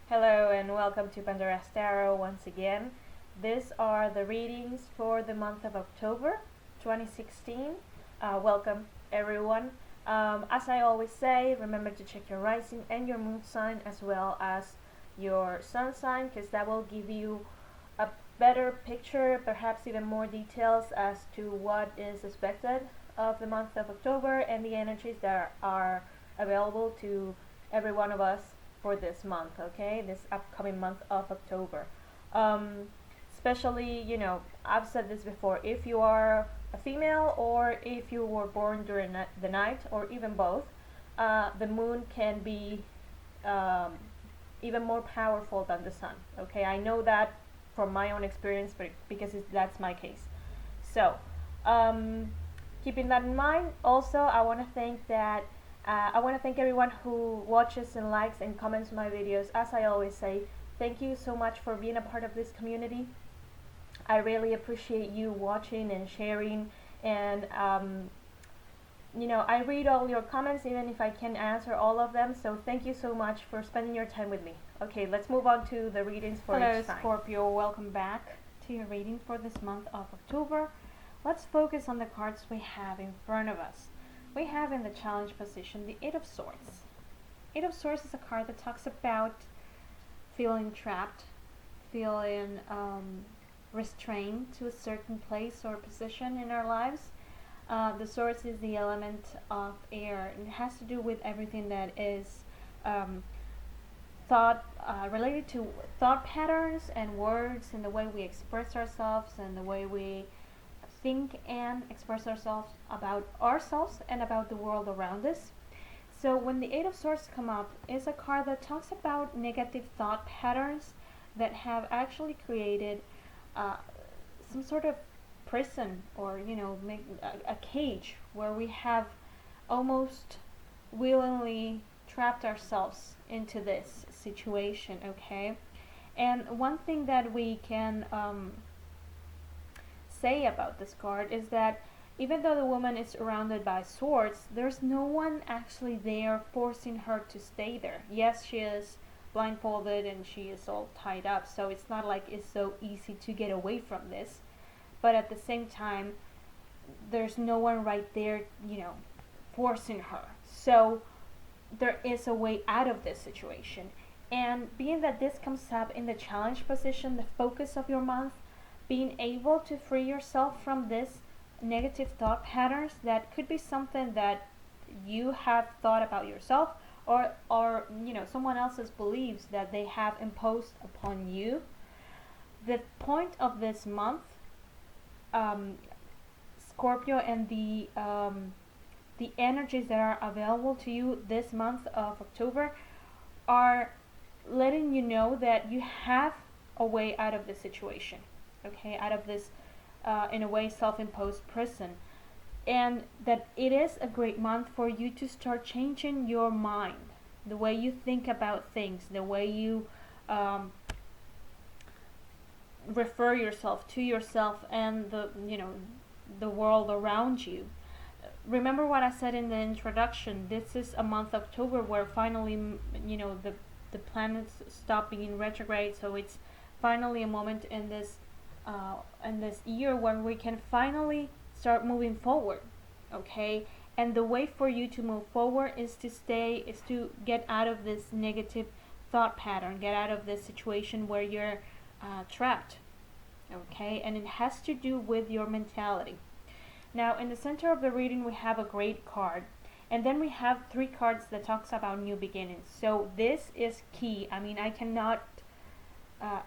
Hello and welcome to Pandora Tarot once again. These are the readings for the month of October 2016. Welcome everyone. As I always say, remember to check your rising and your moon sign as well as your sun sign, because that will give you a better picture, perhaps even more details as to what is expected of the month of October and the energies that are available to every one of us for this month, okay, this upcoming month of October. Especially, I've said this before, if you are a female or if you were born during the night or even both, the moon can be even more powerful than the sun, okay. I know that from my own experience, but because that's my case. So keeping that in mind, also I want to thank everyone who watches and likes and comments my videos. As I always say, thank you so much for being a part of this community. I really appreciate you watching and sharing, and I read all your comments even if I can't answer all of them, so thank you so much for spending your time with me. Okay, let's move on to the readings for Hello each sign. Scorpio, welcome back to your reading for this month of October. Let's focus on the cards we have in front of us. We have in the challenge position the Eight of Swords. Eight of Swords is a card that talks about feeling trapped, feeling restrained to a certain place or position in our lives. The Swords is the element of air, and it has to do with everything that is related to thought patterns and words, and the way we express ourselves and the way we think and express ourselves and about the world around us. So when the Eight of Swords come up, it's a card that talks about negative thought patterns that have actually created some sort of prison, or a cage where we have almost willingly trapped ourselves into this situation, okay? And one thing that we can say about this card is that even though the woman is surrounded by swords, there's no one actually there forcing her to stay there. Yes, she is blindfolded and she is all tied up, so it's not like it's so easy to get away from this. But at the same time, there's no one right there, forcing her. So there is a way out of this situation. And being that this comes up in the challenge position, the focus of your month, being able to free yourself from this negative thought patterns, that could be something that you have thought about yourself, or someone else's beliefs that they have imposed upon you. The point of this month, Scorpio, and the energies that are available to you this month of October are letting you know that you have a way out of this situation, okay, out of this in a way self-imposed prison, and that it is a great month for you to start changing your mind, the way you think about things, the way you refer yourself to yourself and the world around you. Remember what I said in the introduction. This is a month October where finally the planets stop being retrograde, so it's finally a moment in this year when we can finally start moving forward, okay? And the way for you to move forward is to get out of this negative thought pattern, get out of this situation where you're trapped, okay? And it has to do with your mentality. Now in the center of the reading we have a great card, and then we have three cards that talks about new beginnings. So this is key. I mean, I cannot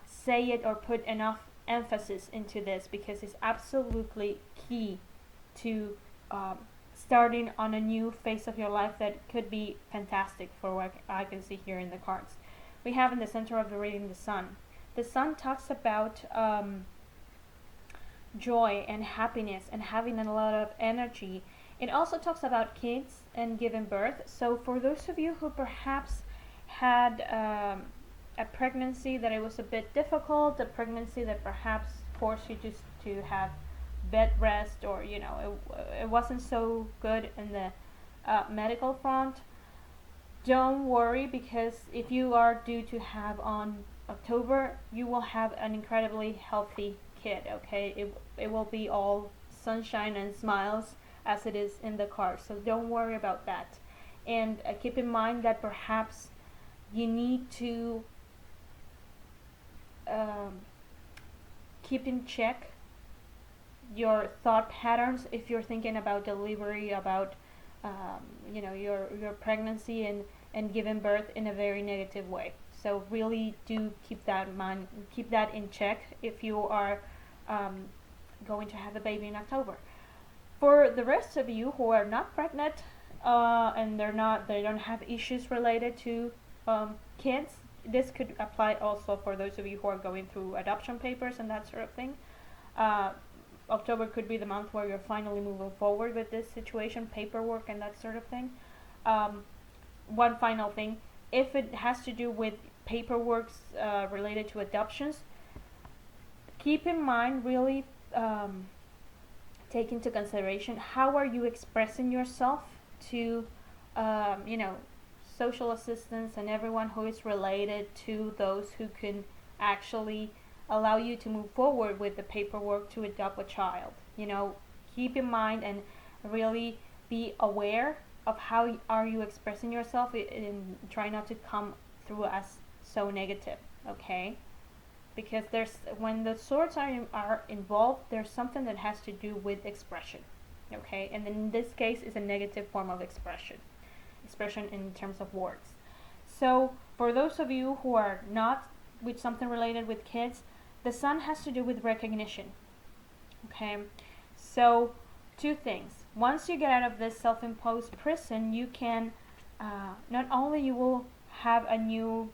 say it or put enough emphasis into this, because it's absolutely key to starting on a new phase of your life that could be fantastic for what I can see here in the cards. We have in the center of the reading the Sun. The Sun talks about joy and happiness and having a lot of energy. It also talks about kids and giving birth. So for those of you who perhaps had a pregnancy that it was a bit difficult, a pregnancy that perhaps forced you just to have bed rest, or it wasn't so good in the medical front, don't worry, because if you are due to have on October, you will have an incredibly healthy kid, okay? It will be all sunshine and smiles as it is in the card, so don't worry about that. And keep in mind that perhaps you need to keep in check your thought patterns if you're thinking about delivery, about your pregnancy and giving birth in a very negative way. So really do keep that in mind, keep that in check if you are going to have a baby in October. For the rest of you who are not pregnant and they don't have issues related to kids, this could apply also for those of you who are going through adoption papers and that sort of thing. October could be the month where you're finally moving forward with this situation, paperwork and that sort of thing. One final thing, if it has to do with paperwork related to adoptions, keep in mind, really take into consideration, how are you expressing yourself to social assistants and everyone who is related to those who can actually allow you to move forward with the paperwork to adopt a child. Keep in mind and really be aware of how are you expressing yourself, and try not to come through as so negative, okay? Because when the swords are involved, there's something that has to do with expression, okay? And in this case, it's a negative form of expression in terms of words. So for those of you who are not with something related with kids, the sun has to do with recognition, okay? So two things. Once you get out of this self-imposed prison, you can not only you will have a new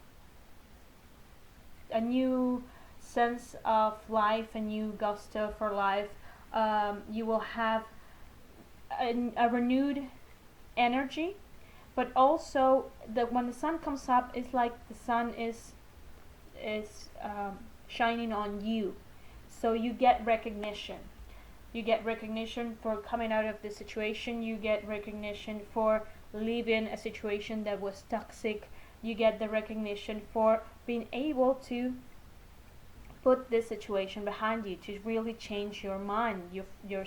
sense of life, a new gusto for life. You will have a renewed energy, but also when the sun comes up, it's like the sun is shining on you. So you get recognition. You get recognition for coming out of the situation. You get recognition for leaving a situation that was toxic. You get the recognition for being able to put this situation behind you, to really change your mind, your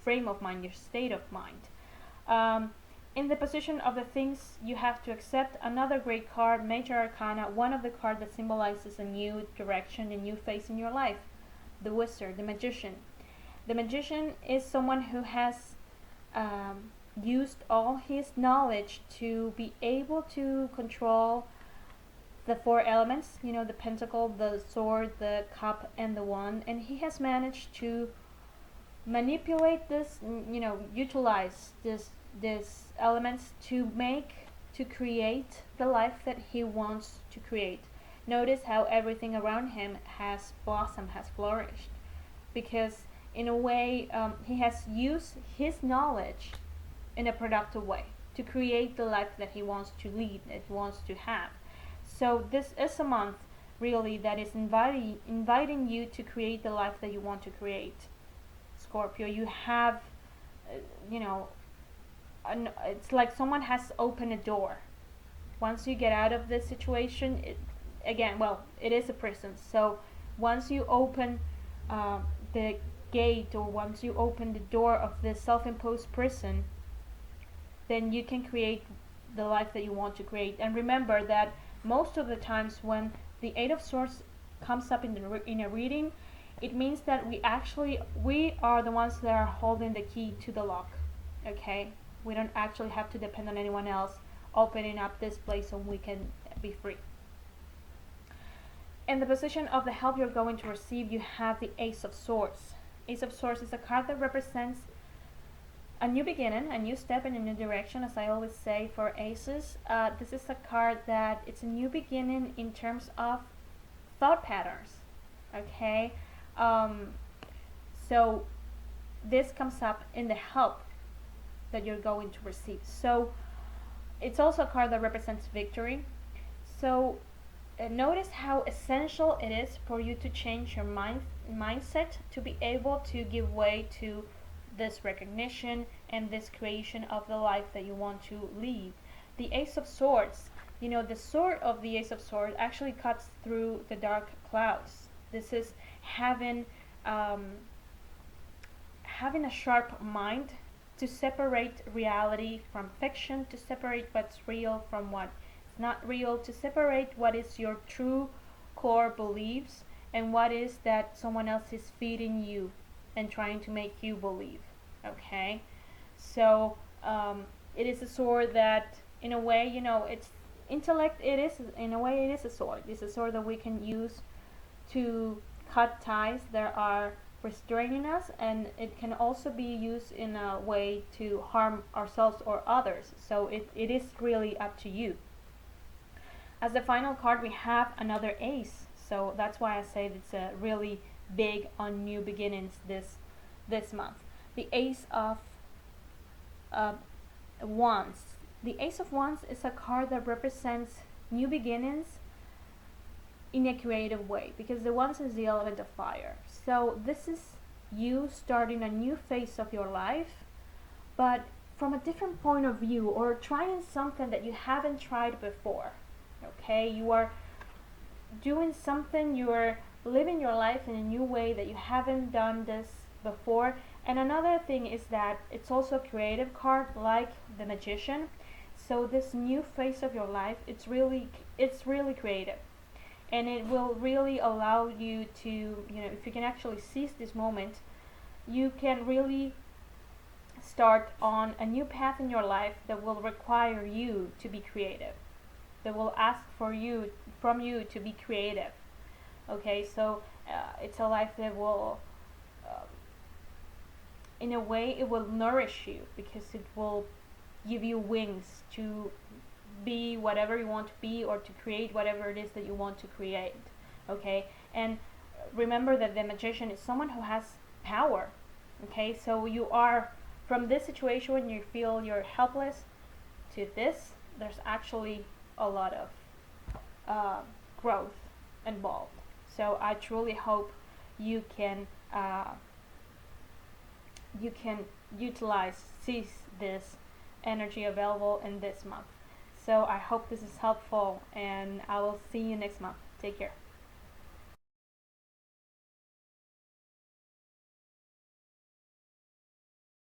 frame of mind, your state of mind. In the position of the things you have to accept, another great card, Major Arcana, one of the cards that symbolizes a new direction, a new phase in your life. The Wizard, the Magician. The Magician is someone who has used all his knowledge to be able to control the four elements, the pentacle, the sword, the cup, and the wand, and he has managed to manipulate this, utilize these elements to create the life that he wants to create. Notice how everything around him has blossomed, has flourished, because in a way he has used his knowledge in a productive way to create the life that he wants to lead, that he wants to have. So this is a month really that is inviting you to create the life that you want to create. Scorpio, you have it's like someone has opened a door. Once you get out of this situation, it is a prison. So once you open the gate, or once you open the door of this self-imposed prison, then you can create the life that you want to create. And remember that most of the times when the Eight of Swords comes up in a reading, it means that we are the ones that are holding the key to the lock, okay? We don't actually have to depend on anyone else opening up this place so we can be free. In the position of the help you're going to receive, you have the Ace of Swords. Ace of Swords is a card that represents a new beginning, a new step in a new direction, as I always say for aces. This is a card that it's a new beginning in terms of thought patterns, okay? So this comes up in the help that you're going to receive. So it's also a card that represents victory. So notice how essential it is for you to change your mindset to be able to give way to this recognition and this creation of the life that you want to lead. The Ace of Swords, you know, the sword of the Ace of Swords actually cuts through the dark clouds. This is having having a sharp mind to separate reality from fiction, to separate what's real from what's not real, to separate what is your true core beliefs and what is that someone else is feeding you and trying to make you believe. Okay, so it is a sword that, in a way, you know, it's intellect. It is, in a way, it is a sword. It's a sword that we can use to cut ties that are restraining us, and it can also be used in a way to harm ourselves or others. So it is really up to you. As the final card, we have another ace. So that's why I say it's a really big on new beginnings this month. The Ace of Wands. The Ace of Wands is a card that represents new beginnings in a creative way, because the Wands is the element of fire. So this is you starting a new phase of your life, but from a different point of view, or trying something that you haven't tried before. Okay, you are doing something, you are living your life in a new way that you haven't done this before. And another thing is that it's also a creative card, like the Magician. So this new phase of your life, it's really creative, and it will really allow you to, you know, if you can actually seize this moment, you can really start on a new path in your life that will require you to be creative, that will ask from you to be creative. Okay, so it's a life that will, in a way, it will nourish you, because it will give you wings to be whatever you want to be, or to create whatever it is that you want to create. Okay, and remember that the Magician is someone who has power. Okay, so you are, from this situation when you feel you're helpless, to this, there's actually a lot of growth involved. So I truly hope you can seize this energy available in this month. So I hope this is helpful, and I will see you next month. Take care.